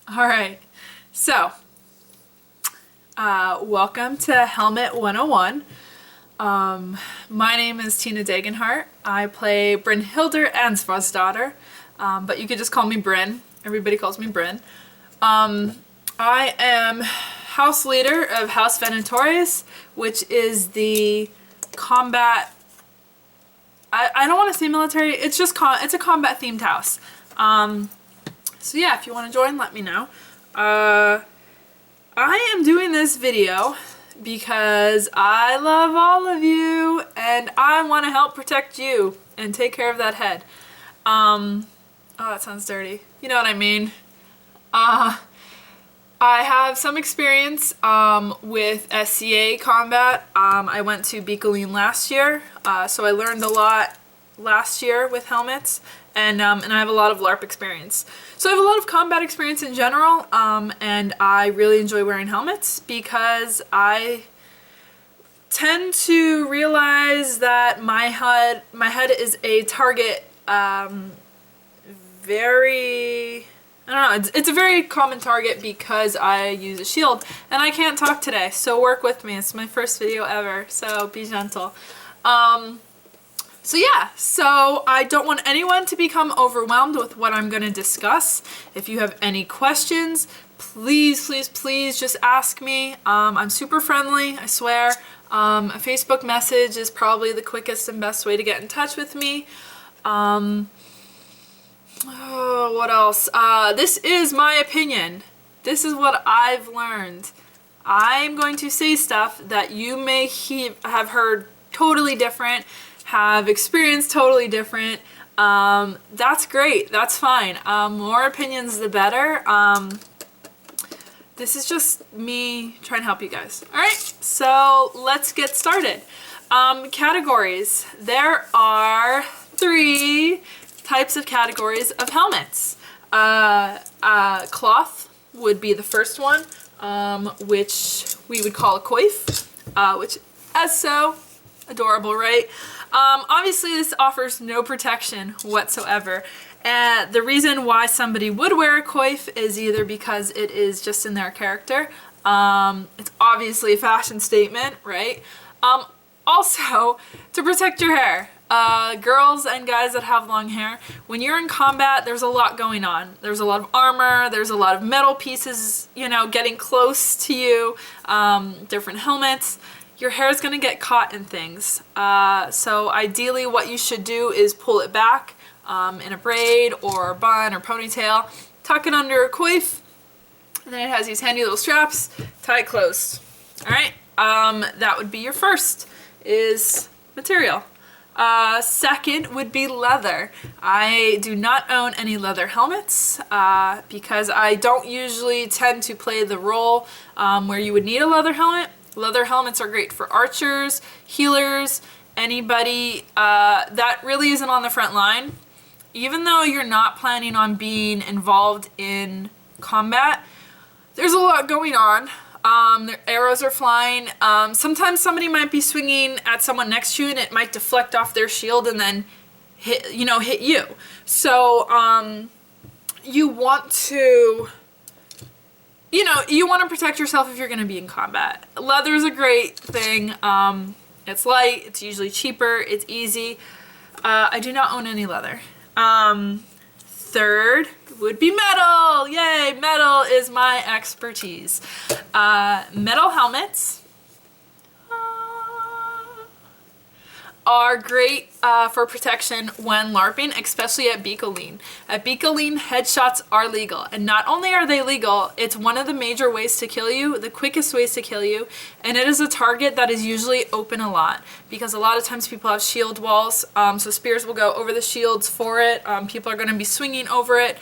All right, so welcome to Helmet 101. My name is Tina Dagenhart. I play Brynhildr Ansvar's daughter, but you could just call me Bryn. Everybody calls me Bryn. I am house leader of House Venatoris, which is the combat. I don't want to say military. It's just it's a combat themed house. So yeah, if you want to join, let me know. I am doing this video because I love all of you and I want to help protect you and take care of that head. Oh, that sounds dirty. You know what I mean. I have some experience with SCA combat. I went to Bicolline last year, so I learned a lot last year with helmets, and I have a lot of LARP experience. So I have a lot of combat experience in general, and I really enjoy wearing helmets because I tend to realize that my head is a target I don't know, it's a very common target because I use a shield, and I can't talk today, so work with me. It's my first video ever, so be gentle. So yeah, so I don't want anyone to become overwhelmed with what I'm going to discuss. If you have any questions, please, please, please just ask me. I'm super friendly, I swear. A Facebook message is probably the quickest and best way to get in touch with me. Oh, what else? This is my opinion. This is what I've learned. I'm going to say stuff that you may have heard totally different, have experienced totally different. That's great. That's fine. More opinions, the better. This is just me trying to help you guys. All right, so let's get started. Categories. There are 3 types of categories of helmets. Cloth would be the first one, which we would call a coif, which is so adorable, right? Obviously this offers no protection whatsoever. And the reason why somebody would wear a coif is either because it is just in their character. It's obviously a fashion statement, right? Also, to protect your hair. Girls and guys that have long hair, when you're in combat, there's a lot going on. There's a lot of armor, there's a lot of metal pieces, you know, getting close to you, different helmets. Your hair is going to get caught in things. So ideally what you should do is pull it back in a braid or a bun or ponytail, tuck it under a coif, and then it has these handy little straps, tie it closed. Alright, that would be your first, is material. Second would be leather. I do not own any leather helmets because I don't usually tend to play the role where you would need a leather helmet. Leather helmets are great for archers, healers, anybody that really isn't on the front line. Even though you're not planning on being involved in combat, there's a lot going on. Their arrows are flying. Sometimes somebody might be swinging at someone next to you and it might deflect off their shield and then hit you. So you want to protect yourself if you're going to be in combat. Leather is a great thing. It's light, it's usually cheaper, it's easy. I do not own any leather. Third would be metal. Yay, metal is my expertise. Metal helmets are great for protection when LARPing, especially at Bicolline. At Bicolline, headshots are legal, and not only are they legal, it's one of the major ways to kill you, the quickest ways to kill you, and it is a target that is usually open a lot, because a lot of times people have shield walls, so spears will go over the shields for it, people are going to be swinging over it,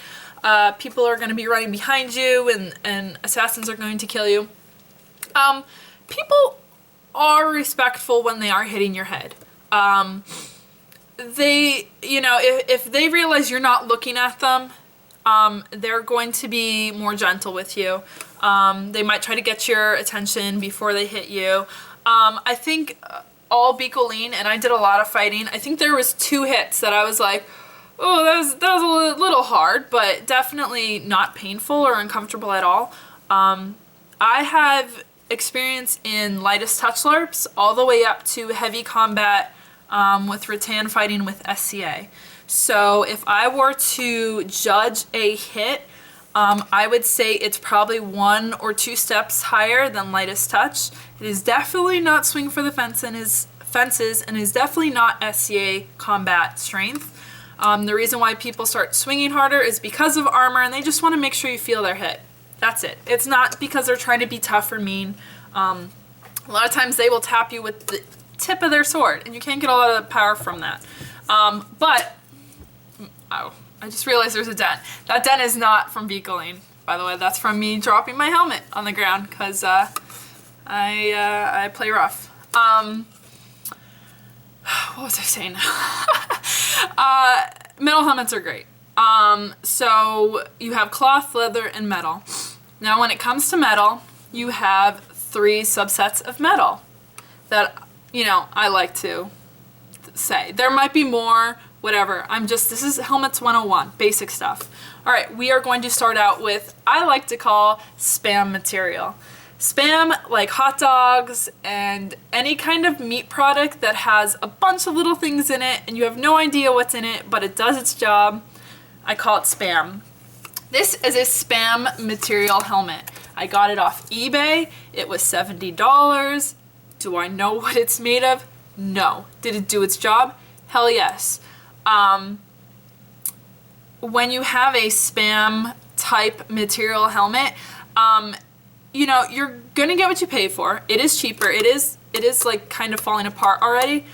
people are going to be running behind you, and assassins are going to kill you. People are respectful when they are hitting your head. If they realize you're not looking at them, they're going to be more gentle with you. They might try to get your attention before they hit you. I think all Bicolline, and I did a lot of fighting, I think there was 2 hits that I was like, Oh, that was a little hard, but definitely not painful or uncomfortable at all. I have experience in lightest touch LARPs all the way up to heavy combat with rattan fighting with SCA. So if I were to judge a hit, I would say it's probably 1 or 2 steps higher than lightest touch. It is definitely not swing for the fences and is definitely not SCA combat strength. The reason why people start swinging harder is because of armor, and they just want to make sure you feel their hit. That's it. It's not because they're trying to be tough or mean. A lot of times they will tap you with the tip of their sword, and you can't get a lot of power from that. Oh, I just realized there's a dent. That dent is not from Bicolline, by the way. That's from me dropping my helmet on the ground, because I play rough. What was I saying? Metal helmets are great. So you have cloth, leather, and metal. Now when it comes to metal, you have 3 subsets of metal that, you know, I like to say. There might be more, whatever. This is Helmets 101, basic stuff. All right, we are going to start out with, I like to call spam material. Spam, like hot dogs and any kind of meat product that has a bunch of little things in it and you have no idea what's in it, but it does its job. I call it spam. This is a spam material helmet. I got it off eBay. It was $70. Do I know what it's made of? No. Did it do its job? Hell yes. When you have a spam type material helmet, you know, you're gonna get what you pay for. It is cheaper. It is like kind of falling apart already.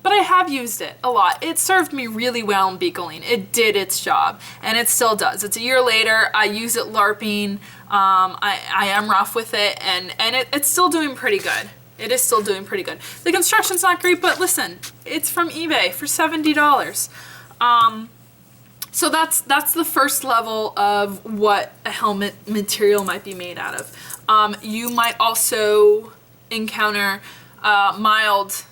But I have used it a lot. It served me really well in Bicolline. It did its job, and it still does. It's a year later. I use it LARPing. I am rough with it, and it's still doing pretty good. It is still doing pretty good. The construction's not great, but listen, it's from eBay for $70. So that's the first level of what a helmet material might be made out of. You might also encounter mild,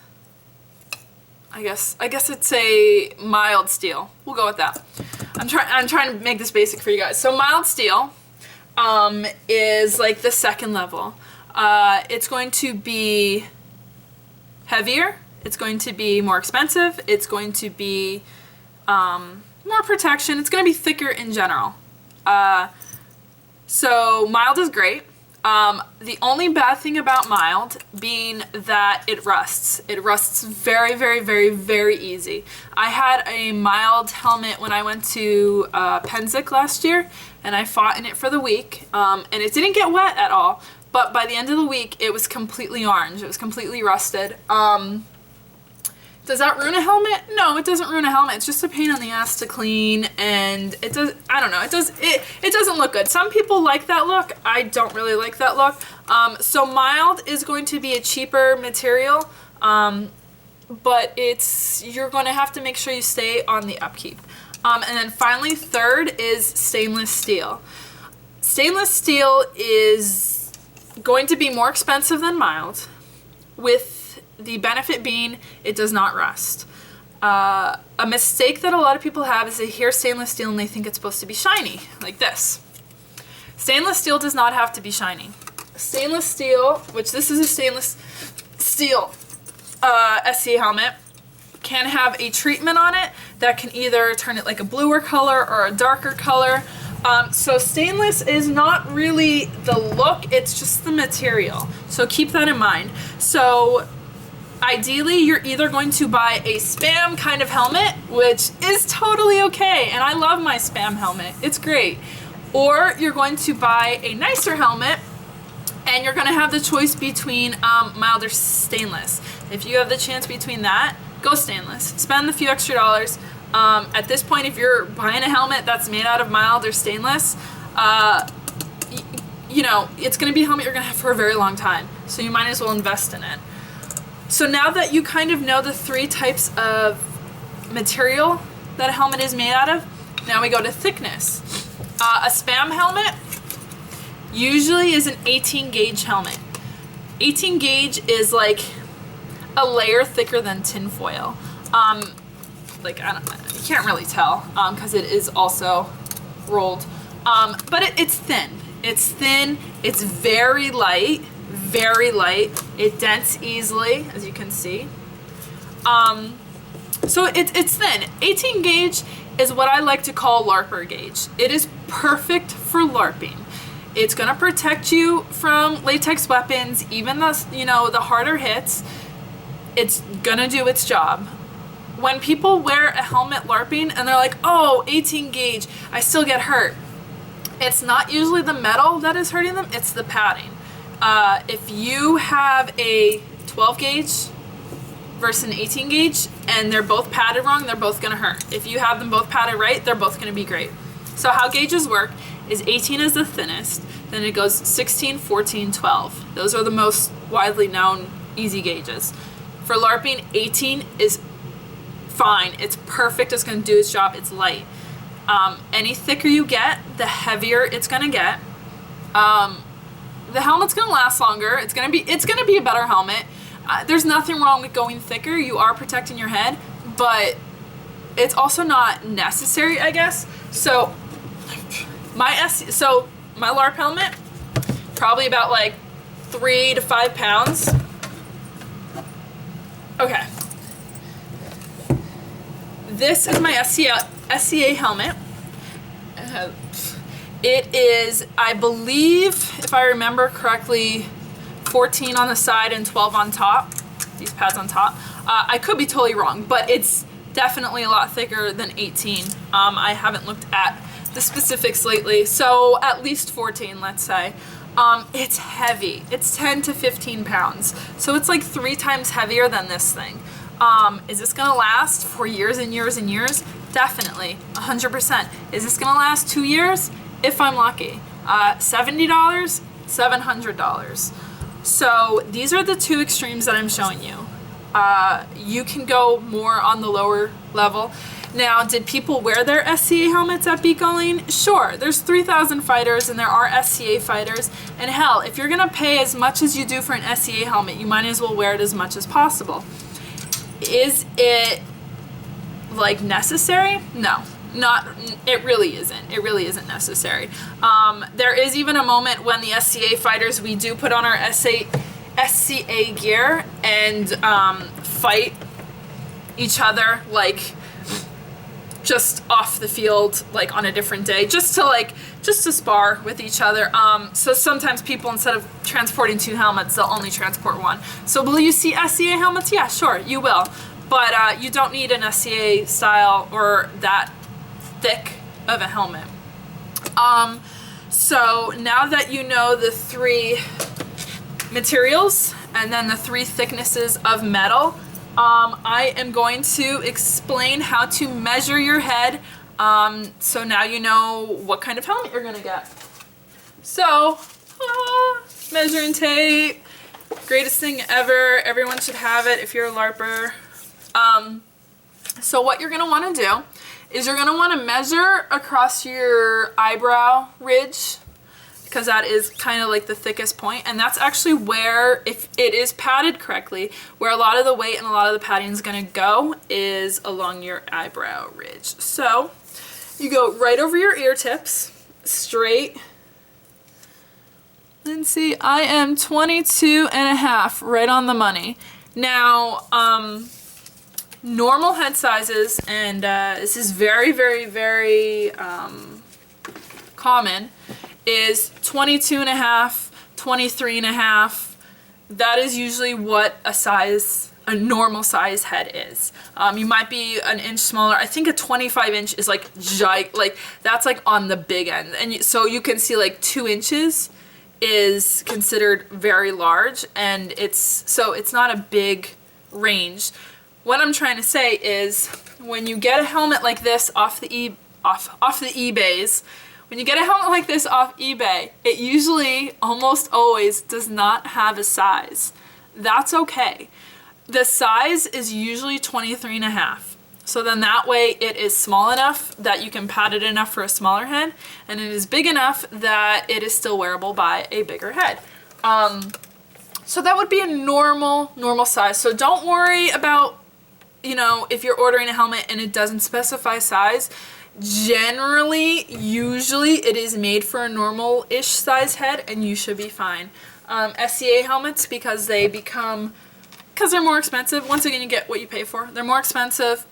I guess it's a mild steel. We'll go with that. I'm trying to make this basic for you guys. So mild steel is like the second level. It's going to be heavier. It's going to be more expensive. It's going to be more protection. It's going to be thicker in general. So mild is great. The only bad thing about mild being that it rusts. It rusts very, very, very, very easy. I had a mild helmet when I went to Penzik last year, and I fought in it for the week, and it didn't get wet at all, but by the end of the week, it was completely orange. It was completely rusted. Does that ruin a helmet? No, it doesn't ruin a helmet. It's just a pain in the ass to clean, and it does, I don't know, it doesn't look good. Some people like that look. I don't really like that look. So mild is going to be a cheaper material, but you're going to have to make sure you stay on the upkeep. And then finally, third is stainless steel. Stainless steel is going to be more expensive than mild, with the benefit being it does not rust. A mistake that a lot of people have is they hear stainless steel and they think it's supposed to be shiny, like this. Stainless steel does not have to be shiny. Stainless steel, which this is a stainless steel SCA helmet, can have a treatment on it that can either turn it like a bluer color or a darker color. So stainless is not really the look, it's just the material. So keep that in mind. So ideally, you're either going to buy a spam kind of helmet, which is totally okay, and I love my spam helmet. It's great. Or you're going to buy a nicer helmet, and you're going to have the choice between mild or stainless. If you have the chance between that, go stainless. Spend a few extra dollars. At this point, if you're buying a helmet that's made out of mild or stainless, you know, it's going to be a helmet you're going to have for a very long time, so you might as well invest in it. So now that you kind of know the 3 types of material that a helmet is made out of, now we go to thickness. A spam helmet usually is an 18 gauge helmet. 18 gauge is like a layer thicker than tin foil. Like, I don't know, You can't really tell because it is also rolled. But it's thin. It's thin. It's very light. Very light. It dents easily, as you can see. So it's thin. 18 gauge is what I like to call LARPer gauge. It is perfect for LARPing. It's gonna protect you from latex weapons, even the harder hits. It's gonna do its job. When people wear a helmet LARPing and they're like, oh, 18 gauge, I still get hurt. It's not usually the metal that is hurting them, it's the padding. If you have a 12 gauge versus an 18 gauge and they're both padded wrong, they're both gonna hurt. If you have them both padded right, they're both gonna be great. So how gauges work is 18 is the thinnest, then it goes 16, 14, 12. Those are the most widely known easy gauges. For LARPing, 18 is fine. It's perfect. It's going to do its job. It's light. Any thicker you get, the heavier it's going to get. The helmet's going to last longer. It's going to be a better helmet. There's nothing wrong with going thicker. You are protecting your head, but it's also not necessary, I guess. So my LARP helmet, probably about like 3 to 5 pounds. Okay. This is my SCA helmet. It is, I believe, if I remember correctly, 14 on the side and 12 on top. These pads on top. I could be totally wrong, but it's definitely a lot thicker than 18. I haven't looked at the specifics lately, so at least 14, let's say. It's heavy. It's 10 to 15 pounds. So it's like 3 times heavier than this thing. Is this gonna last for years and years and years? Definitely, 100%. Is this gonna last 2 years? If I'm lucky. $70, $700. So these are the 2 extremes that I'm showing you. You can go more on the lower level. Now, did people wear their SCA helmets at Bicolline? Sure, there's 3,000 fighters and there are SCA fighters. And hell, if you're gonna pay as much as you do for an SCA helmet, you might as well wear it as much as possible. Is it like necessary? No, it really isn't. It really isn't necessary. There is even a moment when the SCA fighters, we do put on our SCA gear and fight each other like just off the field, like on a different day, just to spar with each other. So sometimes people, instead of transporting 2 helmets, they'll only transport 1. So will you see SCA helmets? Yeah, sure, you will. But you don't need an SCA style or that thick of a helmet. So now that you know the 3 materials and then the 3 thicknesses of metal, I am going to explain how to measure your head, so now you know what kind of helmet you're gonna get. So, measuring tape, greatest thing ever. Everyone should have it if you're a LARPer. So what you're gonna wanna do is you're gonna wanna measure across your eyebrow ridge, because that is kind of like the thickest point, and that's actually where, if it is padded correctly, where a lot of the weight and a lot of the padding is going to go is along your eyebrow ridge. So you go right over your ear tips, straight, and see, I am 22.5, right on the money. Now, normal head sizes, and this is very, very, very common, is 22.5, 23.5. That is usually what a normal size head is. You might be an inch smaller. I think a 25 inch is like that's like on the big end. And so you can see like 2 inches is considered very large, and it's not a big range. What I'm trying to say is, when you get a helmet like this off the eBays, when you get a helmet like this off eBay, it usually, almost always, does not have a size. That's okay. The size is usually 23.5. So then that way it is small enough that you can pad it enough for a smaller head, and it is big enough that it is still wearable by a bigger head. So that would be a normal size. So don't worry about you know, if you're ordering a helmet and it doesn't specify size, usually it is made for a normal-ish size head and you should be fine. SCA helmets, because they're more expensive. Once again, you get what you pay for. They're more expensive.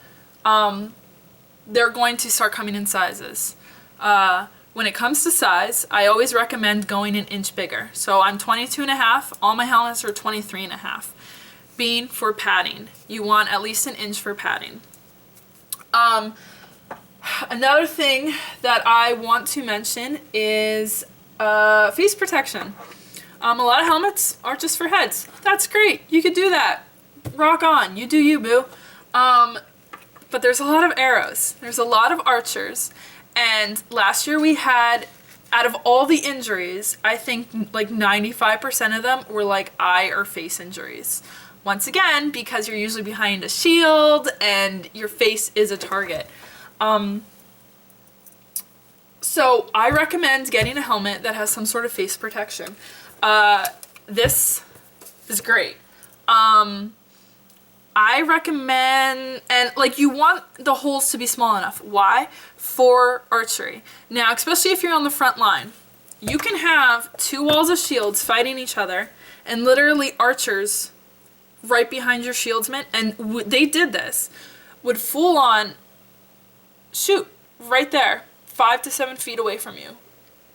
They're going to start coming in sizes. When it comes to size, I always recommend going an inch bigger. So I'm 22.5. All my helmets are 23.5. Being for padding, you want at least an inch for padding. Another thing that I want to mention is face protection. A lot of helmets are just for heads. That's great. You could do that. Rock on. You do you, boo. But there's a lot of arrows. There's a lot of archers. And last year we had, out of all the injuries, I think like 95% of them were like eye or face injuries. Once again, because you're usually behind a shield and your face is a target. So I recommend getting a helmet that has some sort of face protection. This is great. I recommend, and like you want the holes to be small enough. Why? For archery. Now, especially if you're on the front line, you can have two walls of shields fighting each other and literally archers right behind your shieldsman, and they did this, would full on shoot right there, 5 to 7 feet away from you.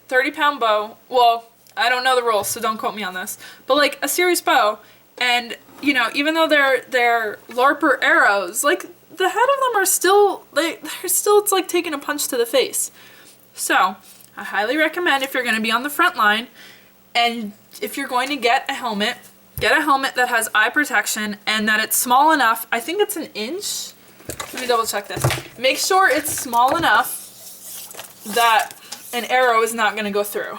30-pound bow, well, I don't know the rules, so don't quote me on this, but like a serious bow, and you know, even though they're LARPer arrows, like the head of them are still, it's like taking a punch to the face. So I highly recommend, if you're going to be on the front line and if you're going to get a helmet that has eye protection and that it's small enough. I think it's an inch. Let me double check this. Make sure it's small enough that an arrow is not going to go through.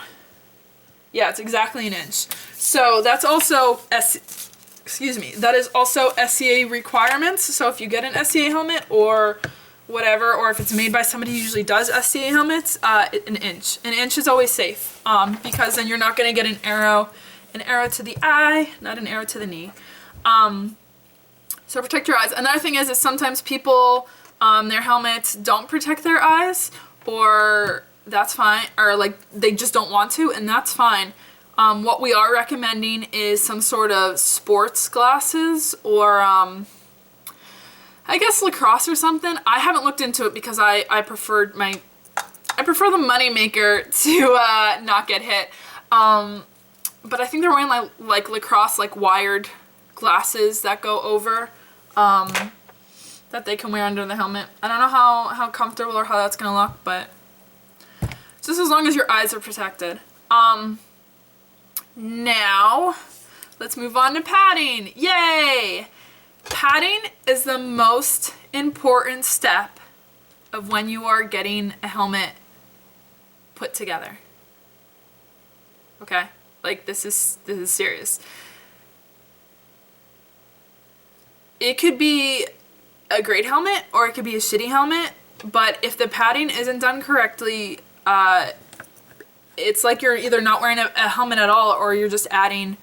Yeah, it's exactly an inch. So that's also that is also SCA requirements. So if you get an SCA helmet or whatever, or if it's made by somebody who usually does SCA helmets, an inch. An inch is always safe, because then you're not going to get an arrow to the eye, not an arrow to the knee. So protect your eyes. Another thing is sometimes people, their helmets don't protect their eyes, or that's fine, or like they just don't want to, and that's fine. What we are recommending is some sort of sports glasses, or I guess lacrosse or something. I haven't looked into it because I prefer the money maker to not get hit. But I think they're wearing like lacrosse, like wired glasses that go over, that they can wear under the helmet. I don't know how comfortable or how that's gonna look, but just as long as your eyes are protected. Now, let's move on to padding. Yay! Padding is the most important step of when you are getting a helmet put together. Okay? Like, this is serious. It could be a great helmet or it could be a shitty helmet, but if the padding isn't done correctly, it's like you're either not wearing a helmet at all, or you're just adding,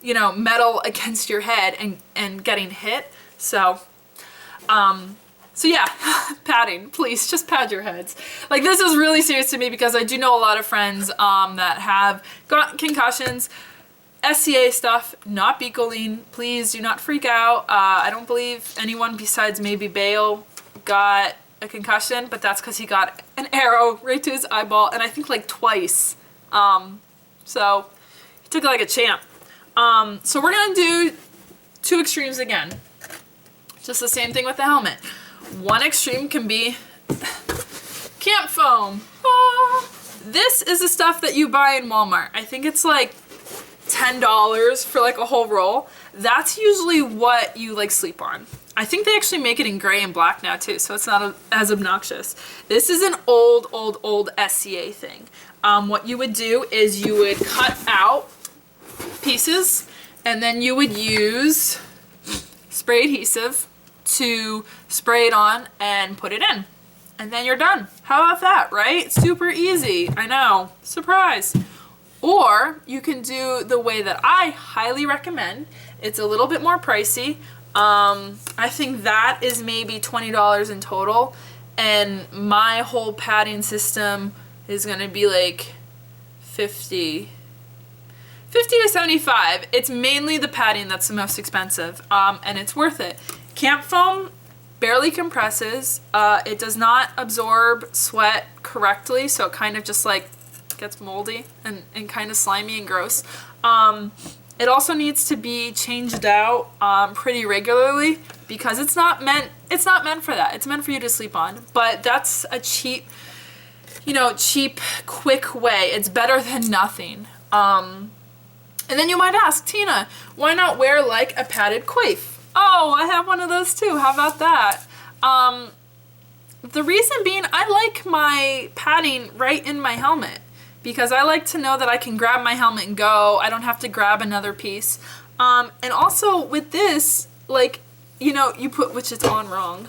you know, metal against your head and getting hit. So yeah, padding, please just pad your heads. Like, this is really serious to me because I do know a lot of friends that have got concussions. SCA stuff, not Bicolline. Please do not freak out. I don't believe anyone besides maybe Bale got a concussion, but that's because he got an arrow right to his eyeball, and I think like twice. So he took it like a champ. So we're gonna do two extremes again. Just the same thing with the helmet. One extreme can be camp foam. This is the stuff that you buy in Walmart. I think it's like $10 for like a whole roll. That's usually what you like sleep on. I think they actually make it in gray and black now too, so it's not as obnoxious. This is an old SCA thing. What you would do is you would cut out pieces and then you would use spray adhesive to spray it on and put it in. And then you're done. How about that, right? Super easy. I know. Surprise. Or you can do the way that I highly recommend. It's a little bit more pricey, I think that is maybe $20 in total, and my whole padding system is gonna be like 50 to 75. It's mainly the padding that's the most expensive, and it's worth it. Camp foam barely compresses. It does not absorb sweat correctly, so it kind of just like gets moldy and kind of slimy and gross. It also needs to be changed out pretty regularly because it's not meant for that. It's meant for you to sleep on. But that's a cheap, quick way. It's better than nothing. And then you might ask, Tina, why not wear like a padded coif? Oh, I have one of those too. How about that? The reason being, I like my padding right in my helmet because I like to know that I can grab my helmet and go. I don't have to grab another piece. And also with this, like, you put, which it's on wrong.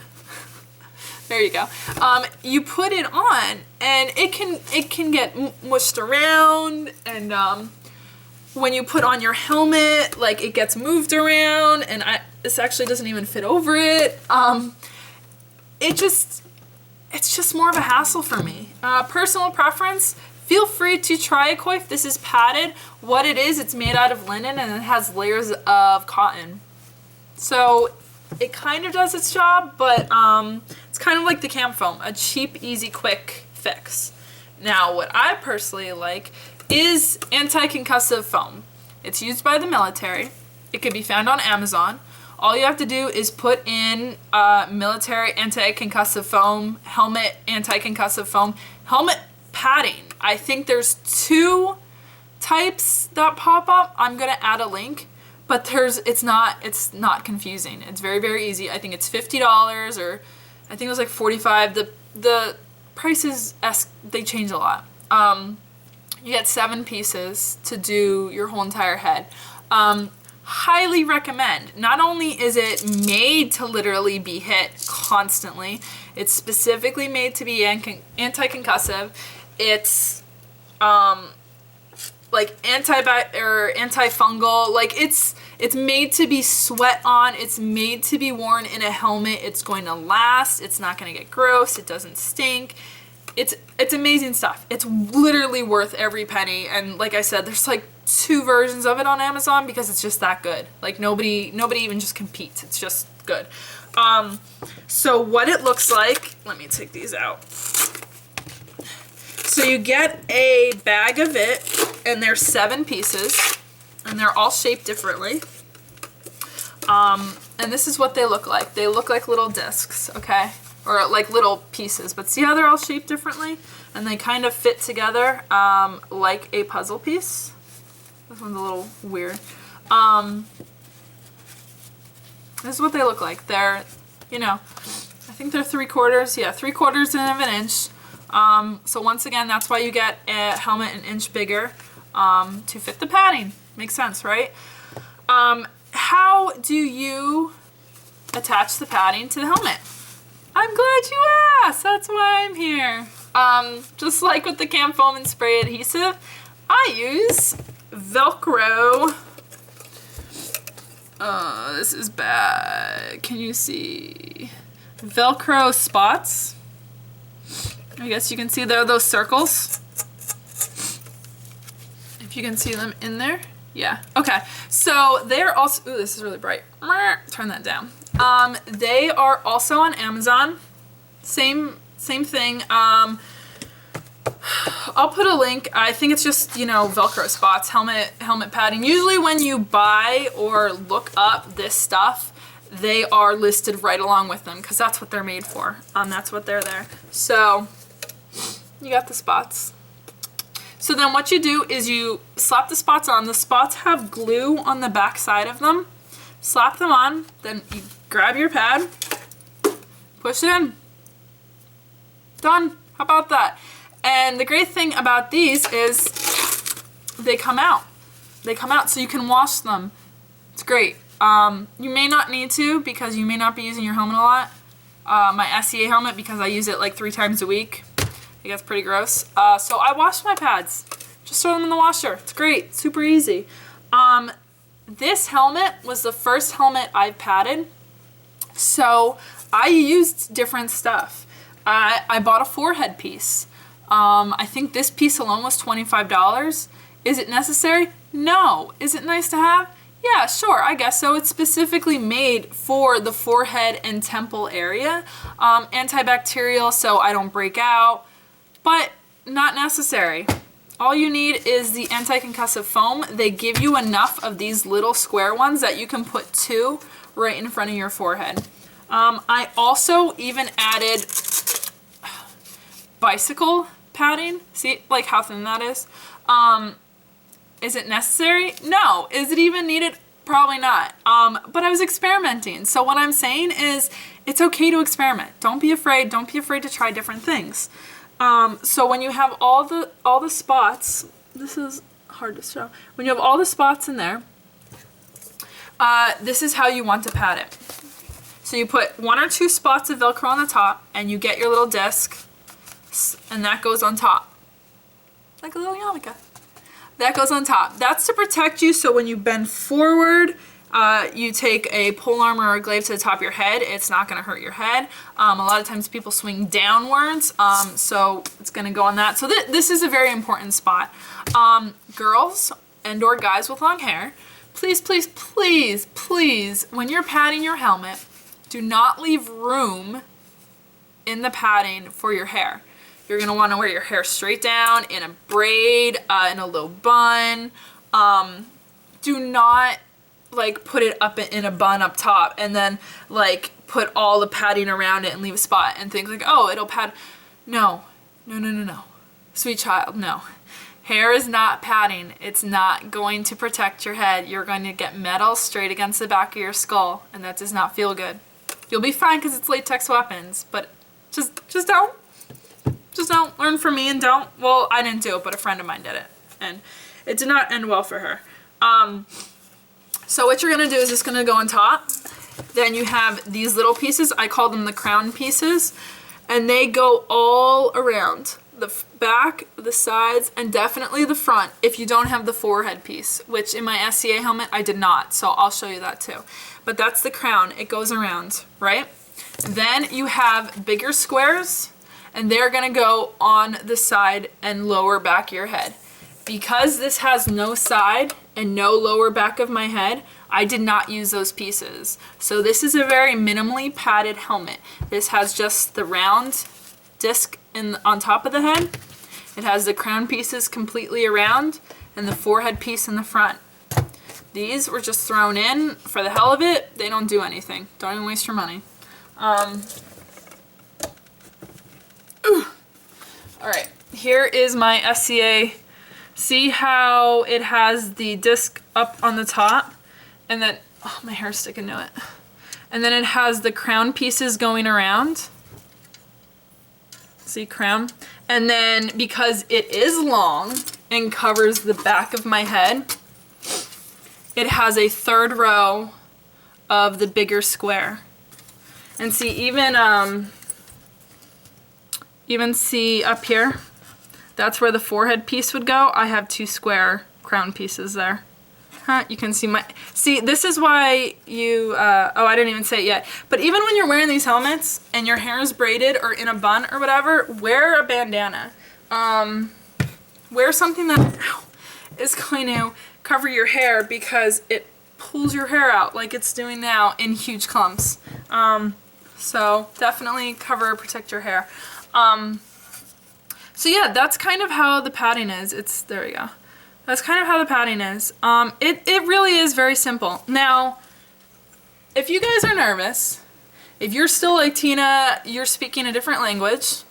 There you go. You put it on and it can get mushed around, and when you put on your helmet, like, it gets moved around, and this actually doesn't even fit over it. It's just more of a hassle for me. Personal preference, feel free to try a coif. This is padded. What it is, it's made out of linen and it has layers of cotton. So it kind of does its job, but it's kind of like the camp foam, a cheap, easy, quick fix. Now, what I personally like is anti-concussive foam. It's used by the military. It can be found on Amazon. All you have to do is put in military anti-concussive foam, helmet anti-concussive foam, helmet padding. I think there's 2 types that pop up. I'm gonna add a link, but it's not confusing. It's very, very easy. I think it's $50, or I think it was like $45. The prices, they change a lot. You get 7 pieces to do your whole entire head. Highly recommend. Not only is it made to literally be hit constantly, it's specifically made to be anti-concussive. It's like antifungal. Like, it's made to be sweat on. It's made to be worn in a helmet. It's going to last. It's not going to get gross. It doesn't stink. It's amazing stuff. It's literally worth every penny. And like I said, there's like 2 versions of it on Amazon because it's just that good. Like, nobody even just competes. It's just good. So what it looks like, let me take these out. So you get a bag of it, and there's 7 pieces, and they're all shaped differently. And this is what they look like. They look like little discs, okay? Or like little pieces, but see how they're all shaped differently? And they kind of fit together like a puzzle piece. This one's a little weird. This is what they look like. They're, I think they're 3/4, yeah, 3/4 of an inch. So once again, that's why you get a helmet an inch bigger to fit the padding. Makes sense, right? How do you attach the padding to the helmet? I'm glad you asked. That's why I'm here. Just like with the camp foam and spray adhesive, I use Velcro. This is bad. Can you see? Velcro spots. I guess you can see there are those circles. If you can see them in there. Yeah. Okay. So they're also, ooh, this is really bright. Turn that down. They are also on Amazon. Same thing. I'll put a link. I think it's just, Velcro spots, helmet padding. Usually when you buy or look up this stuff, they are listed right along with them because that's what they're made for. That's what they're there. So you got the spots. So then what you do is you slap the spots on. The spots have glue on the back side of them. Slap them on, then you grab your pad, push it in. Done. How about that? And the great thing about these is they come out. They come out so you can wash them. It's great. You may not need to because you may not be using your helmet a lot. My SEA helmet, because I use it like 3 times a week. It gets pretty gross. So I wash my pads. Just throw them in the washer. It's great. Super easy. This helmet was the first helmet I've padded. So I used different stuff. I bought a forehead piece. I think this piece alone was $25. Is it necessary? No. Is it nice to have? Yeah, sure, I guess so. It's specifically made for the forehead and temple area. Antibacterial, so I don't break out, but not necessary. All you need is the anti-concussive foam. They give you enough of these little square ones that you can put 2 right in front of your forehead. I also even added bicycle padding. See, like how thin that is? Is it necessary? No. Is it even needed? Probably not. But I was experimenting. So what I'm saying is it's okay to experiment. Don't be afraid. Don't be afraid to try different things. So when you have all the spots, this is hard to show. When you have all the spots in there, this is how you want to pad it. So you put 1 or 2 spots of Velcro on the top, and you get your little disc, and that goes on top. Like a little yarmulke. That goes on top. That's to protect you, so when you bend forward, you take a pole arm or a glaive to the top of your head, it's not going to hurt your head. A lot of times people swing downwards, so it's going to go on that. So this is a very important spot. Girls and or guys with long hair, please, please, please, please, when you're padding your helmet, do not leave room in the padding for your hair. You're going to want to wear your hair straight down, in a braid, in a low bun. Do not like put it up in a bun up top and then like put all the padding around it and leave a spot and think like, oh, it'll pad. No, no, no, no, no. Sweet child, no. Hair is not padding. It's not going to protect your head. You're going to get metal straight against the back of your skull, and that does not feel good. You'll be fine because it's latex weapons, but just don't. Just don't. Learn from me and don't. Well, I didn't do it, but a friend of mine did it, and it did not end well for her. So what you're going to do is just going to go on top. Then you have these little pieces. I call them the crown pieces, and they go all around the back, the sides, and definitely the front if you don't have the forehead piece, which in my SCA helmet I did not, so I'll show you that too. But that's the crown. It goes around, right? Then you have bigger squares, and they're going to go on the side and lower back of your head. Because this has no side and no lower back of my head, I did not use those pieces. So this is a very minimally padded helmet. This has just the round disc on top of the head. It has the crown pieces completely around and the forehead piece in the front. These were just thrown in for the hell of it. They don't do anything. Don't even waste your money. Alright, here is my SCA. See how it has the disc up on the top? And then, oh, my hair's sticking to it. And then it has the crown pieces going around. See, crown? And then because it is long and covers the back of my head, it has a third row of the bigger square. And see, even see up here, that's where the forehead piece would go. I have 2 square crown pieces there. You can see this is why you, oh, I didn't even say it yet. But even when you're wearing these helmets and your hair is braided or in a bun or whatever, wear a bandana. Wear something that is going to cover your hair because it pulls your hair out like it's doing now in huge clumps. So definitely cover or protect your hair. So yeah, that's kind of how the padding is. There we go. That's kind of how the padding is. It really is very simple. Now, if you guys are nervous, if you're still like Tina, you're speaking a different language,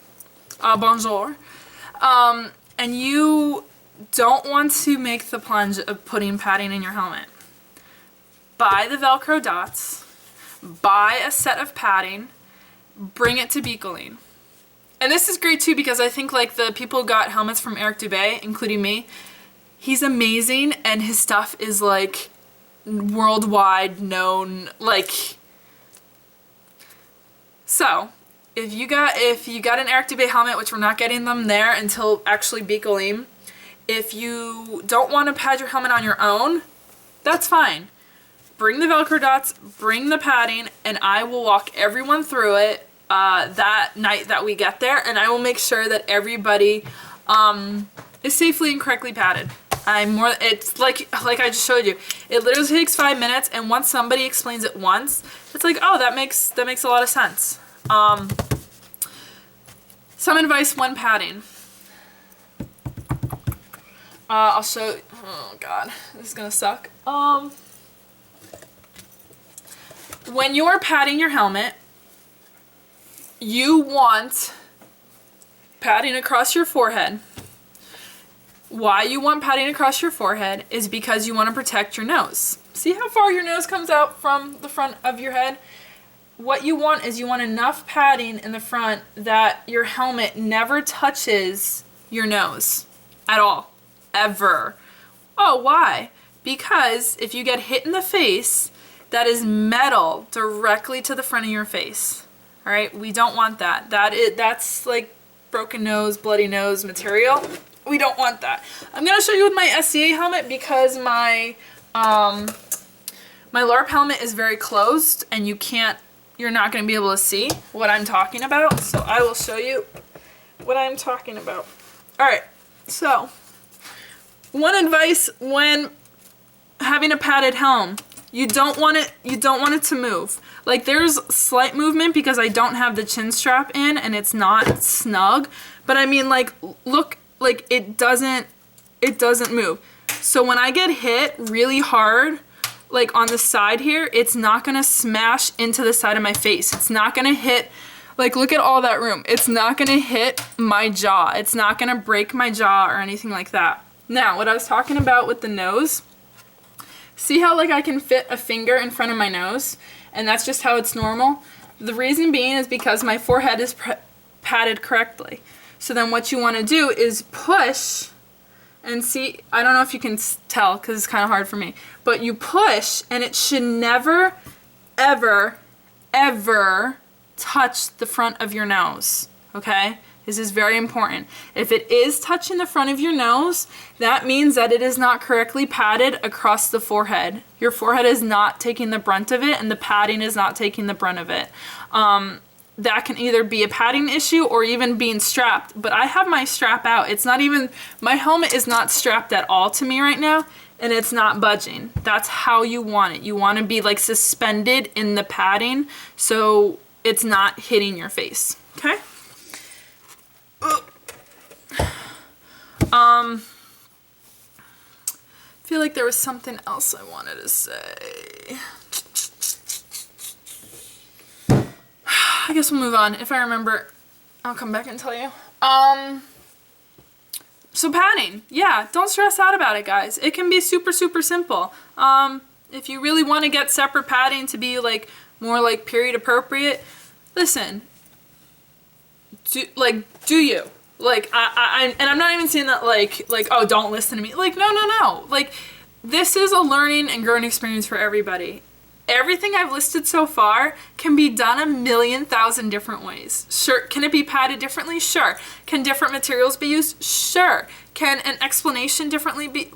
bonjour, and you don't want to make the plunge of putting padding in your helmet, buy the Velcro dots, buy a set of padding, bring it to Bicolline. And this is great too because I think like the people who got helmets from Eric Dubé, including me, he's amazing and his stuff is like worldwide known. Like, so if you got an Eric Dubé helmet, which we're not getting them there until actually Bicolline, if you don't want to pad your helmet on your own, that's fine. bring the Velcro dots, bring the padding, and I will walk everyone through it that night that we get there, and I will make sure that everybody is safely and correctly padded. It's like I just showed you. It literally takes 5 minutes, and once somebody explains it once, it's like, oh, that makes a lot of sense. Some advice when padding. I'll show, oh god, this is gonna suck. When you're padding your helmet, you want padding across your forehead. Why you want padding across your forehead is because you want to protect your nose. See how far your nose comes out from the front of your head? What you want is you want enough padding in the front that your helmet never touches your nose at all. Ever. Oh, why? Because if you get hit in the face, that is metal directly to the front of your face. All right, we don't want that. That's like broken nose, bloody nose material. We don't want that. I'm gonna show you with my SCA helmet because my LARP helmet is very closed and you're not gonna be able to see what I'm talking about. So I will show you what I'm talking about. All right, so one advice when having a padded helm, you don't want it to move. Like there's slight movement because I don't have the chin strap in and it's not snug, but I mean like look, like it doesn't move. So when I get hit really hard, like on the side here, it's not gonna smash into the side of my face. It's not gonna hit, like look at all that room. It's not gonna hit my jaw. It's not gonna break my jaw or anything like that. Now, what I was talking about with the nose, see how like I can fit a finger in front of my nose and that's just how it's normal? The reason being is because my forehead is padded correctly. So then what you want to do is push and see, I don't know if you can tell because it's kind of hard for me, but you push and it should never, ever, ever touch the front of your nose, okay? This is very important. If it is touching the front of your nose, that means that it is not correctly padded across the forehead. Your forehead is not taking the brunt of it and the padding is not taking the brunt of it. That can either be a padding issue or even being strapped, but I have my strap out. It's not even, my helmet is not strapped at all to me right now and it's not budging. That's how you want it. You want to be like suspended in the padding so it's not hitting your face, okay? I feel like there was something else I wanted to say. I guess we'll move on. If I remember, I'll come back and tell you. So padding, yeah, don't stress out about it, guys. It can be super, super simple. If you really want to get separate padding to be like more like period appropriate, listen, do you? Like, and I'm not even saying that like, oh, don't listen to me. Like, no. Like, this is a learning and growing experience for everybody. Everything I've listed so far can be done 1,000,000 different ways. Sure. Can it be padded differently? Sure. Can different materials be used? Sure. Can an explanation differently be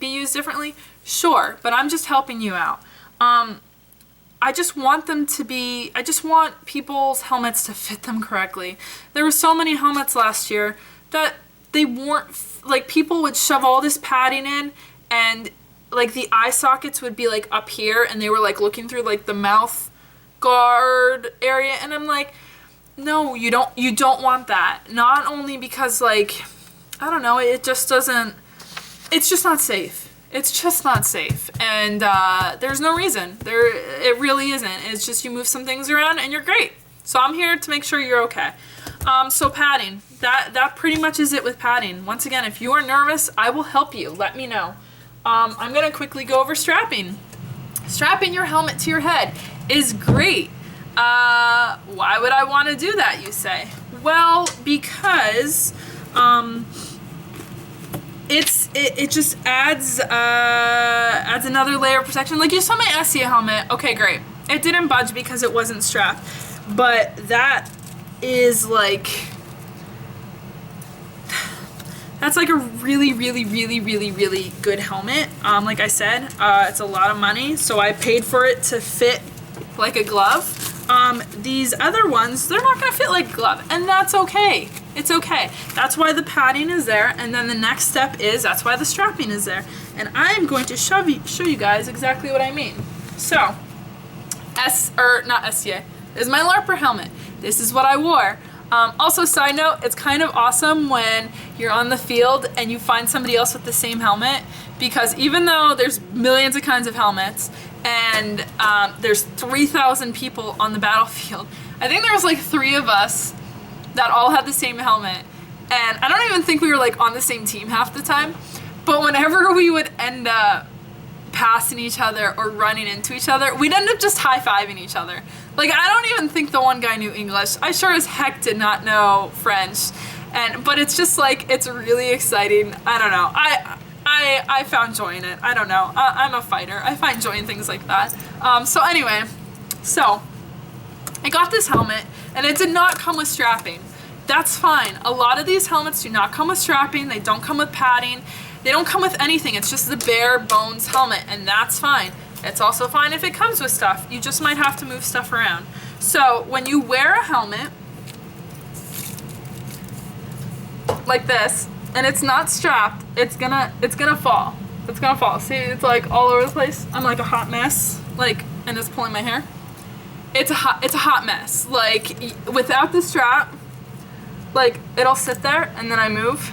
used differently? Sure. But I'm just helping you out. I just want people's helmets to fit them correctly. There were so many helmets last year that they weren't, like people would shove all this padding in and like the eye sockets would be like up here and they were like looking through like the mouth guard area and I'm like, no, you don't want that. Not only because like, I don't know, it's just not safe. It's just not safe. And there's no reason. It really isn't. It's just you move some things around and you're great. So I'm here to make sure you're okay. So padding, that pretty much is it with padding. Once again, if you are nervous, I will help you. Let me know. I'm gonna quickly go over strapping. Strapping your helmet to your head is great. Why would I want to do that, you say? Well, because it just adds another layer of protection. Like you saw my SCA helmet. Okay, great. It didn't budge because it wasn't strapped, but that is like That's like a really, really, really, really, really good helmet. Like I said, it's a lot of money, so I paid for it to fit like a glove. These other ones, they're not gonna fit like a glove, and that's okay. It's okay. That's why the padding is there, and then the next step is, that's why the strapping is there. And I'm going to show you guys exactly what I mean. So, not SCA, this is my LARPer helmet. This is what I wore. Also, side note, it's kind of awesome when you're on the field and you find somebody else with the same helmet, because even though there's millions of kinds of helmets and there's 3,000 people on the battlefield, I think there was like 3 of us that all had the same helmet, and I don't even think we were like on the same team half the time, but whenever we would end up passing each other or running into each other, we'd end up just high-fiving each other. Like, I don't even think the one guy knew English. I sure as heck did not know French. But it's just like, it's really exciting. I don't know. I found joy in it. I don't know. I'm a fighter. I find joy in things like that. So anyway, so I got this helmet, and it did not come with strapping. That's fine. A lot of these helmets do not come with strapping. They don't come with padding. They don't come with anything. It's just the bare bones helmet, and that's fine. It's also fine if it comes with stuff. You just might have to move stuff around. So when you wear a helmet like this, and it's not strapped, it's gonna fall. It's gonna fall. See, it's like all over the place. I'm like a hot mess, like, and it's pulling my hair. It's a hot mess. Like, without the strap, like, it'll sit there, and then I move.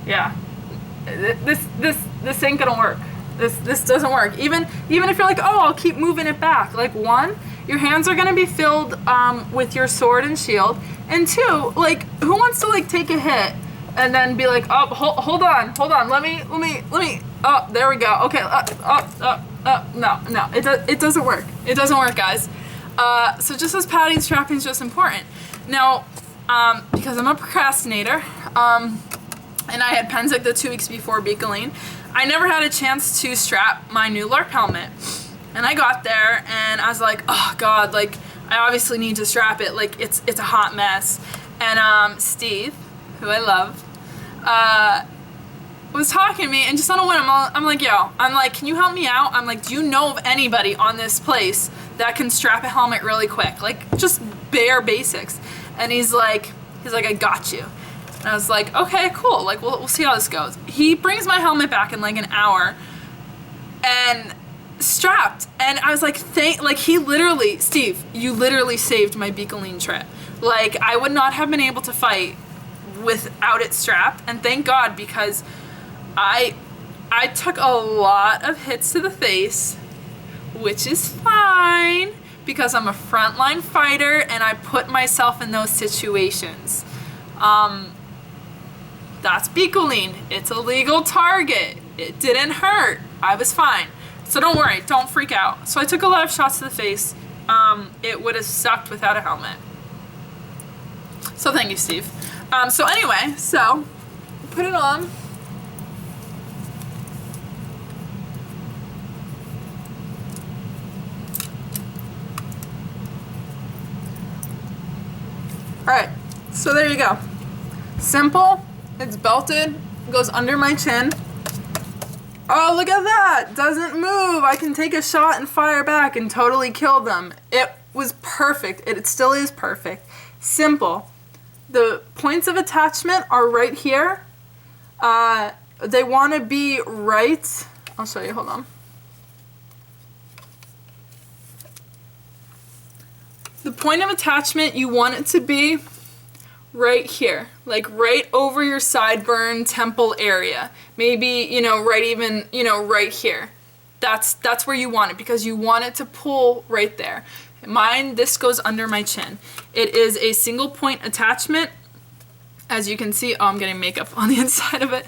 Yeah, this ain't gonna work. This doesn't work. Even if you're like, oh, I'll keep moving it back. Like, 1, your hands are gonna be filled with your sword and shield, and 2, like, who wants to like take a hit and then be like, oh, hold on, let me. Oh, there we go. Okay. No, it doesn't work. It doesn't work, guys. So just as padding, strapping is just important. Now, because I'm a procrastinator, and I had Penzic the 2 weeks before Bicolline, I never had a chance to strap my new LARP helmet. And I got there and I was like, oh God, like, I obviously need to strap it. Like, it's a hot mess. And Steve, who I love, was talking to me, and just on a whim, I'm like, yo, I'm like, can you help me out? I'm like, do you know of anybody on this place that can strap a helmet really quick? Like, just bare basics. And he's like, I got you. And I was like, okay, cool. Like, we'll see how this goes. He brings my helmet back in like an hour, and strapped. And I was like, he literally, Steve, you literally saved my Bicolline trip. Like, I would not have been able to fight without it strapped. And thank God, because I took a lot of hits to the face, which is fine, because I'm a frontline fighter and I put myself in those situations. That's Bicolline. It's a legal target. It didn't hurt. I was fine. So don't worry. Don't freak out. So I took a lot of shots to the face. It would have sucked without a helmet. So thank you, Steve. So anyway, so put it on. Alright, so there you go. Simple. It's belted, goes under my chin. Oh, look at that! Doesn't move! I can take a shot and fire back and totally kill them. It was perfect. It still is perfect. Simple. The points of attachment are right here. They want to be right... I'll show you, hold on. The point of attachment, you want it to be right here, like right over your sideburn temple area. Maybe, right even, right here. That's where you want it, because you want it to pull right there. Mine, this goes under my chin. It is a single point attachment. As you can see, oh, I'm getting makeup on the inside of it.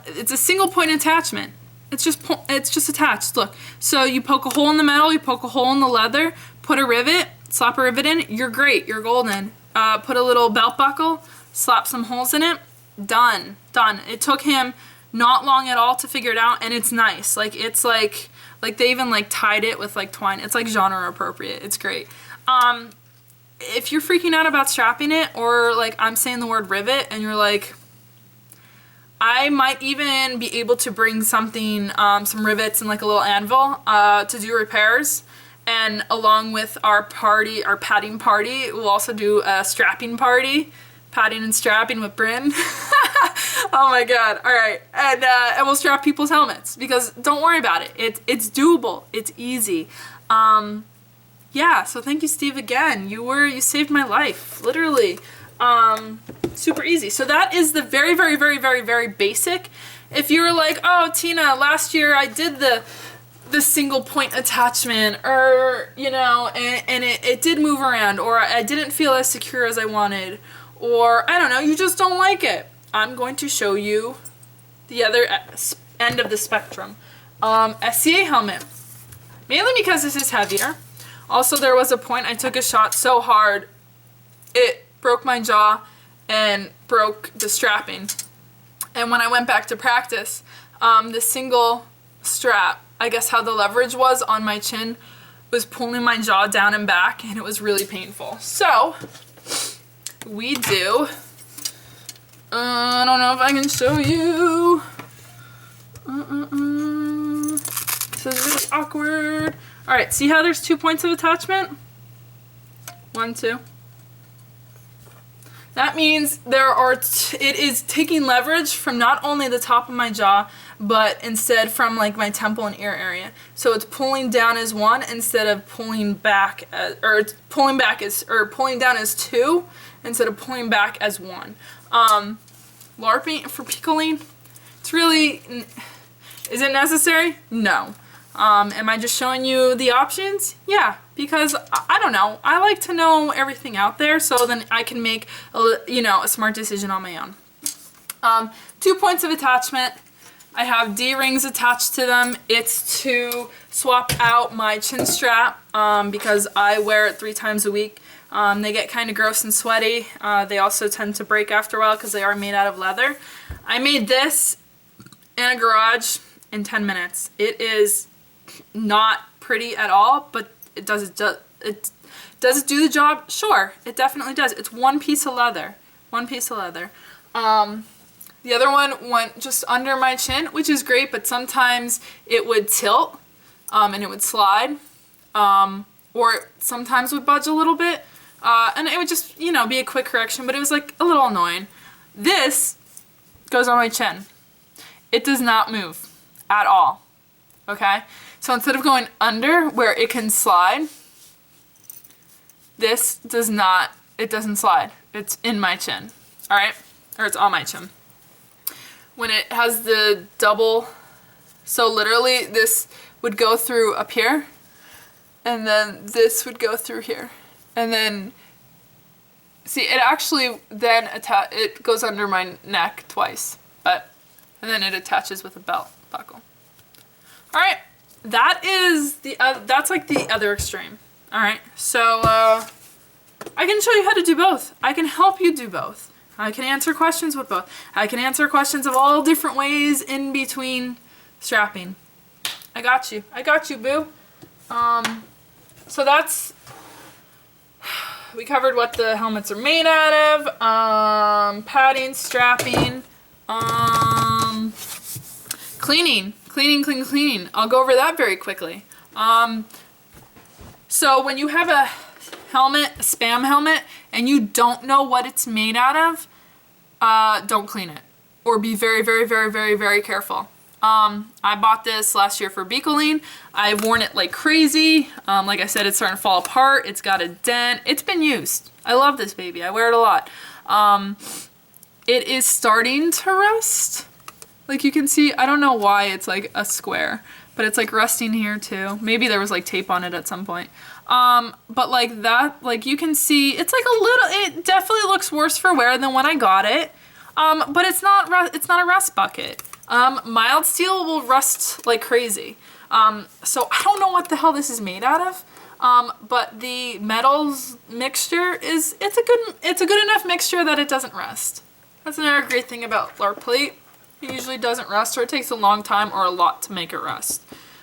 It's a single point attachment. It's just attached, look. So you poke a hole in the metal, you poke a hole in the leather, put a rivet, slap a rivet in, you're great, you're golden. Put a little belt buckle, slap some holes in it, done. It took him not long at all to figure it out, and it's nice. Like, it's like they even like tied it with like twine. It's like genre appropriate. It's great. if you're freaking out about strapping it, or like I'm saying the word rivet and you're like, I might even be able to bring something, some rivets and like a little anvil to do repairs. And along with our padding party, we'll also do a strapping party. Padding and strapping with Bryn. Oh my god. Alright. And we'll strap people's helmets. Because don't worry about it. It's doable. It's easy. Yeah, so thank you, Steve, again. You saved my life. Literally. Super easy. So that is the very, very, very, very, very basic. If you were like, oh, Tina, last year I did the single point attachment, or, you know, and it did move around, or I didn't feel as secure as I wanted, or I don't know, you just don't like it. I'm going to show you the other end of the spectrum. SCA helmet. Mainly because this is heavier. Also, there was a point I took a shot so hard, it broke my jaw and broke the strapping. And when I went back to practice, the single strap, I guess how the leverage was on my chin, was pulling my jaw down and back, and it was really painful. So, we do, I don't know if I can show you. This is really awkward. Alright, see how there's 2 points of attachment? 1, 2. That means it is taking leverage from not only the top of my jaw, but instead from like my temple and ear area. So it's pulling down as 1 instead of pulling back or it's pulling down as 2 instead of pulling back as 1. LARPing for Bicolline, it's really, is it necessary? No. Am I just showing you the options? Yeah, because I don't know. I like to know everything out there so then I can make a smart decision on my own. 2 points of attachment. I have D-rings attached to them. It's to swap out my chin strap because I wear it 3 times a week. They get kind of gross and sweaty. They also tend to break after a while because they are made out of leather. I made this in a garage in 10 minutes. It is not pretty at all, but does it do the job? Sure, it definitely does. It's 1 piece of leather. 1 piece of leather. The other one went just under my chin, which is great, but sometimes it would tilt and it would slide, or sometimes would budge a little bit, and it would just, be a quick correction, but it was like a little annoying. This goes on my chin. It does not move at all. Okay? So instead of going under where it can slide, this doesn't slide. It's in my chin. Alright? Or it's on my chin. When it has the double, so literally this would go through up here, and then this would go through here. And then, see, it actually then it goes under my neck twice, and then it attaches with a belt buckle. Alright, that's like the other extreme. Alright, so I can show you how to do both. I can help you do both. I can answer questions with both. I can answer questions of all different ways in between strapping. I got you. I got you, boo. So that's, we covered what the helmets are made out of, padding, strapping, cleaning. I'll go over that very quickly. So when you have a helmet, a spam helmet, and you don't know what it's made out of, don't clean it. Or be very, very, very, very, very careful. I bought this last year for Bicolline. I've worn it like crazy. Like I said, it's starting to fall apart. It's got a dent. It's been used. I love this baby. I wear it a lot. It is starting to rust. Like you can see, I don't know why it's like a square, but it's like rusting here too. Maybe there was like tape on it at some point. But like that, like you can see, it's like a little, it definitely looks worse for wear than when I got it. But it's not a rust bucket. Mild steel will rust like crazy. So I don't know what the hell this is made out of. But the metals mixture it's a good enough mixture that it doesn't rust. That's another great thing about LARP plate. It usually doesn't rust, or it takes a long time or a lot to make it rust.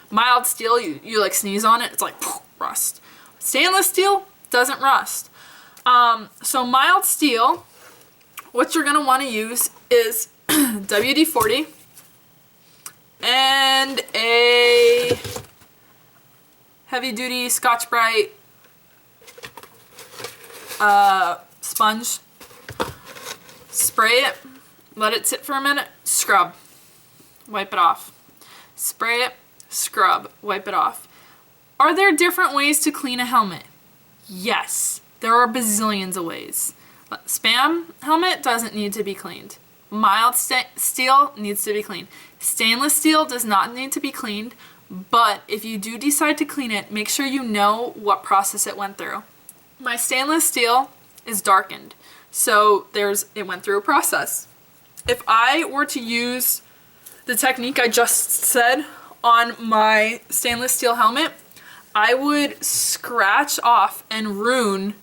Mild steel, you like sneeze on it, it's like poof, rust. Stainless steel doesn't rust. So mild steel, what you're gonna want to use is WD-40 and a heavy-duty Scotch-Brite sponge. Spray it, let it sit for a minute, scrub, wipe it off. Spray it, scrub, wipe it off. Are there different ways to clean a helmet? Yes, there are bazillions of ways. Spam helmet doesn't need to be cleaned. Mild steel needs to be cleaned. Stainless steel does not need to be cleaned, but if you do decide to clean it, make sure you know what process it went through. My stainless steel is darkened, so it went through a process. If I were to use the technique I just said on my stainless steel helmet, I would scratch off and ruin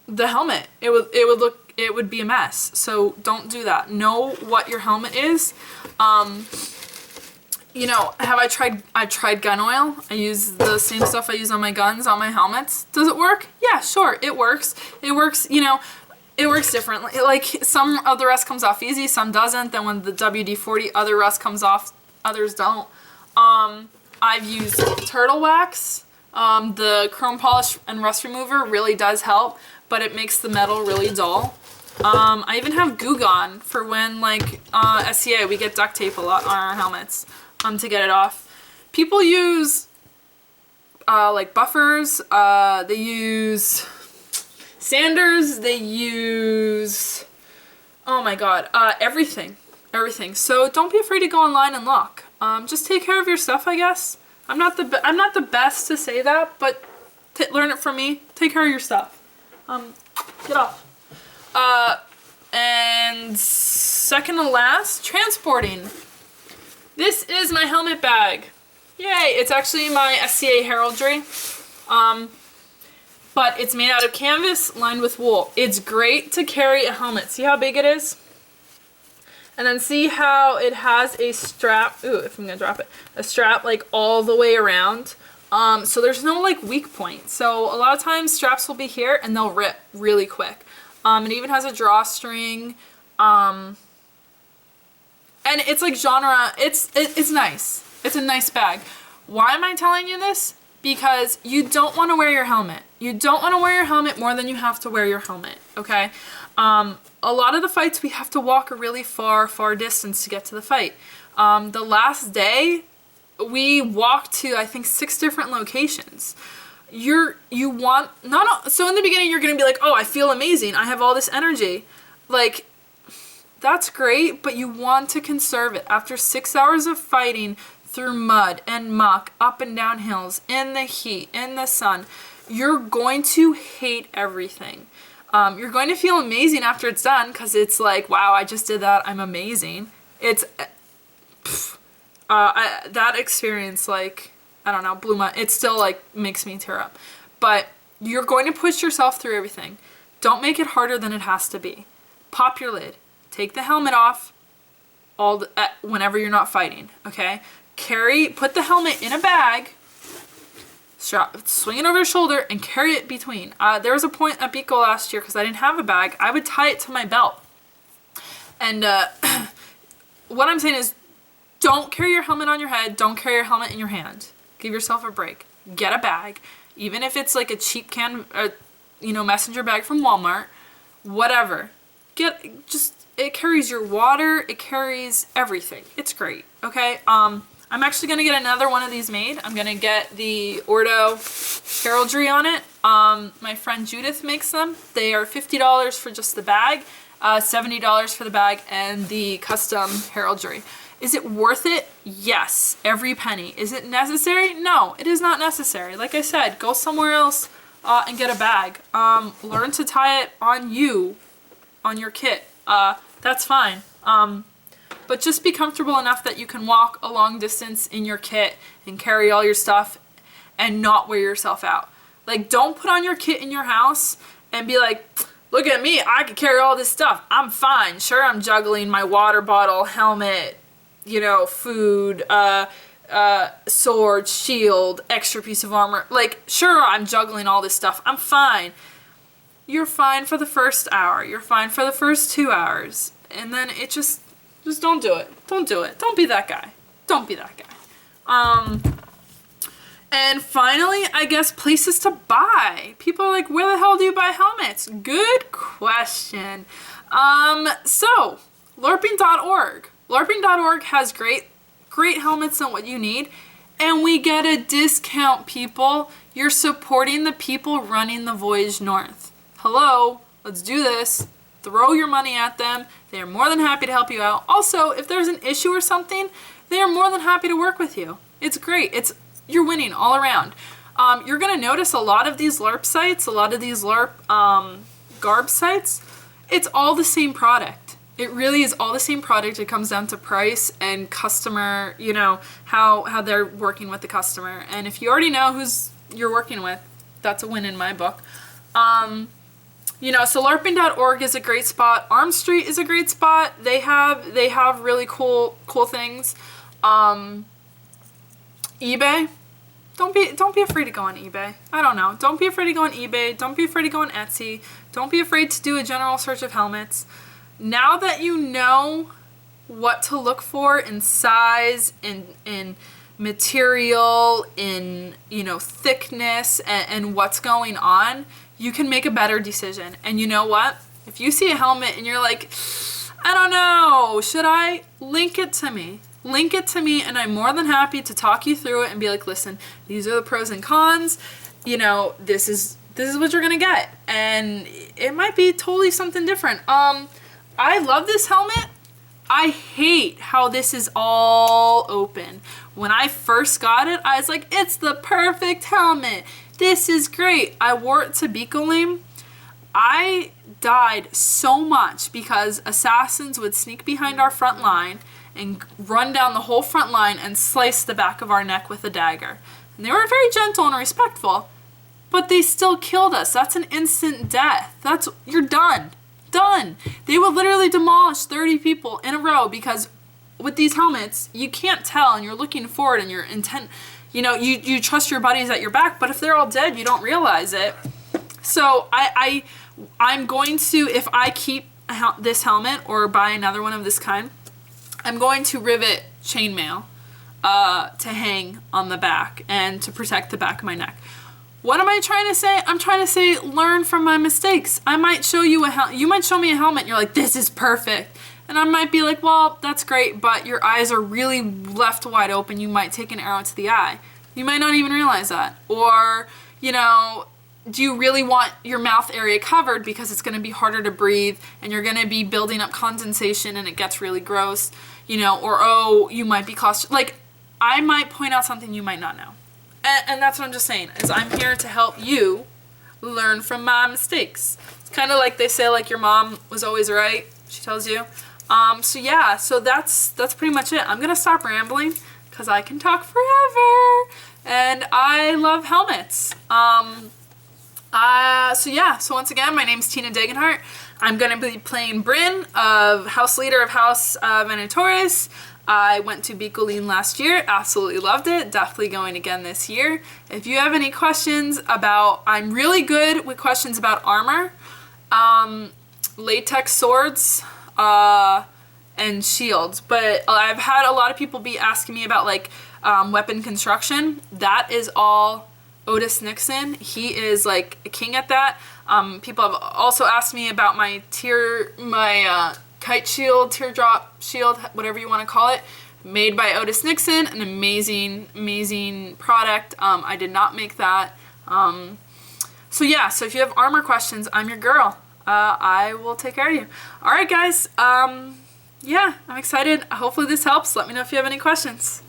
the helmet. It would be a mess. So don't do that. Know what your helmet is. You know, I've tried gun oil. I use the same stuff I use on my guns, on my helmets. Does it work? Yeah, sure, it works. It works, you know, it works differently. Like, some of the rust comes off easy, some doesn't. Then when the WD-40, other rust comes off, others don't. I've used turtle wax. The chrome polish and rust remover really does help, but it makes the metal really dull. I even have Goo Gone for when, like, SCA, we get duct tape a lot on our helmets to get it off. People use, like, buffers. They use sanders. They use, oh my god, everything. Everything. So don't be afraid to go online and look. Just take care of your stuff, I guess. I'm not the best to say that, but learn it from me. Take care of your stuff. Get off. And second to last, transporting. This is my helmet bag. Yay! It's actually my SCA heraldry. But it's made out of canvas lined with wool. It's great to carry a helmet. See how big it is? And then see how it has a strap. Ooh, if I'm gonna drop it. A strap like all the way around. So there's no like weak point. So a lot of times straps will be here and they'll rip really quick. It even has a drawstring. And it's like genre, it's nice. It's a nice bag. Why am I telling you this? Because you don't want to wear your helmet. You don't want to wear your helmet more than you have to wear your helmet, okay? A lot of the fights we have to walk a really far distance to get to the fight. The last day, we walked to, I think, 6 different locations. So in the beginning you're gonna be like, oh, I feel amazing, I have all this energy. Like, that's great, but you want to conserve it. After 6 hours of fighting through mud and muck, up and down hills, in the heat, in the sun, you're going to hate everything. You're going to feel amazing after it's done, because it's like, wow, I just did that, I'm amazing. It's, that experience, like, I don't know, it still, like, makes me tear up. But you're going to push yourself through everything. Don't make it harder than it has to be. Pop your lid. Take the helmet off whenever you're not fighting, okay? Put the helmet in a bag, swing it over your shoulder, and carry it between. There was a point at Bico last year, because I didn't have a bag, I would tie it to my belt. And what I'm saying is, don't carry your helmet on your head, don't carry your helmet in your hand. Give yourself a break. Get a bag. Even if it's like a cheap messenger bag from Walmart, whatever. It carries your water, it carries everything. It's great, okay? I'm actually gonna get another one of these made. I'm gonna get the Ordo heraldry on it. My friend Judith makes them. They are $50 for just the bag, $70 for the bag and the custom heraldry. Is it worth it? Yes, every penny. Is it necessary? No, it is not necessary. Like I said, go somewhere else and get a bag. Learn to tie it on your kit. That's fine. But just be comfortable enough that you can walk a long distance in your kit and carry all your stuff and not wear yourself out. Like, don't put on your kit in your house and be like, look at me, I can carry all this stuff. I'm fine. Sure, I'm juggling my water bottle, helmet, food, sword, shield, extra piece of armor. Like, sure, I'm juggling all this stuff. I'm fine. you're fine for the first hour. You're fine for the first 2 hours. And then it just don't do it. Don't do it. Don't be that guy. Don't be that guy. And finally, I guess places to buy. People are like, where the hell do you buy helmets? Good question. So, LARPing.org. LARPing.org has great helmets and what you need. And we get a discount, people. You're supporting the people running the Voyage North. Hello, let's do this. Throw your money at them. They are more than happy to help you out. Also, if there's an issue or something, they are more than happy to work with you. It's great. You're winning all around. You're going to notice a lot of these LARP sites, a lot of these LARP garb sites, it's all the same product. It really is all the same product. It comes down to price and customer, you know, how they're working with the customer. And if you already know who's you're working with, that's a win in my book. You know, so LARPing.org is a great spot. Arm Street is a great spot. They have really cool things. eBay. Don't be afraid to go on eBay. I don't know. Don't be afraid to go on eBay. Don't be afraid to go on Etsy. Don't be afraid to do a general search of helmets. Now that you know what to look for in size, in material, in, you know, thickness, and what's going on, you can make a better decision. And you know what? If you see a helmet and you're like, I don't know, should I? Link it to me. Link it to me, and I'm more than happy to talk you through it and be like, listen, these are the pros and cons. You know, this is what you're gonna get, and it might be totally something different. I love this helmet. I hate how this is all open. When I first got it, I was like, it's the perfect helmet. This is great. I wore it to Bicolline. I died so much because assassins would sneak behind our front line and run down the whole front line and slice the back of our neck with a dagger. And they were very gentle and respectful, but they still killed us. That's an instant death. You're done. Done. They would literally demolish 30 people in a row because with these helmets, you can't tell and you're looking forward and you're intent, you know, you trust your buddies at your back, but if they're all dead, you don't realize it. So I'm going to, if I keep this helmet or buy another one of this kind, I'm going to rivet chainmail to hang on the back and to protect the back of my neck. What am I trying to say? I'm trying to say learn from my mistakes. I might show you you might show me a helmet and you're like, this is perfect. And I might be like, well, that's great, but your eyes are really left wide open. You might take an arrow to the eye. You might not even realize that. Or, you know, do you really want your mouth area covered because it's going to be harder to breathe and you're going to be building up condensation and it gets really gross, you know, or, oh, you might be like, I might point out something you might not know. And that's what I'm just saying, is I'm here to help you learn from my mistakes. It's kind of like they say, like, your mom was always right, she tells you. So yeah, so that's pretty much it. I'm going to stop rambling because I can talk forever. And I love helmets. So yeah, so once again, my name's Tina Degenhart. I'm going to be playing Bryn, House Leader of House Venatores. I went to Bicolline last year, absolutely loved it, definitely going again this year. If you have any questions I'm really good with questions about armor, latex swords, and shields, but I've had a lot of people be asking me about like weapon construction. That is all Otis Nixon. He is like a king at that. People have also asked me about my kite shield, teardrop shield, whatever you want to call it, made by Otis Nixon, an amazing product. I did not make that. So yeah, so if you have armor questions, I'm your girl. I will take care of you. All right, guys. Yeah, I'm excited. Hopefully this helps. Let me know if you have any questions.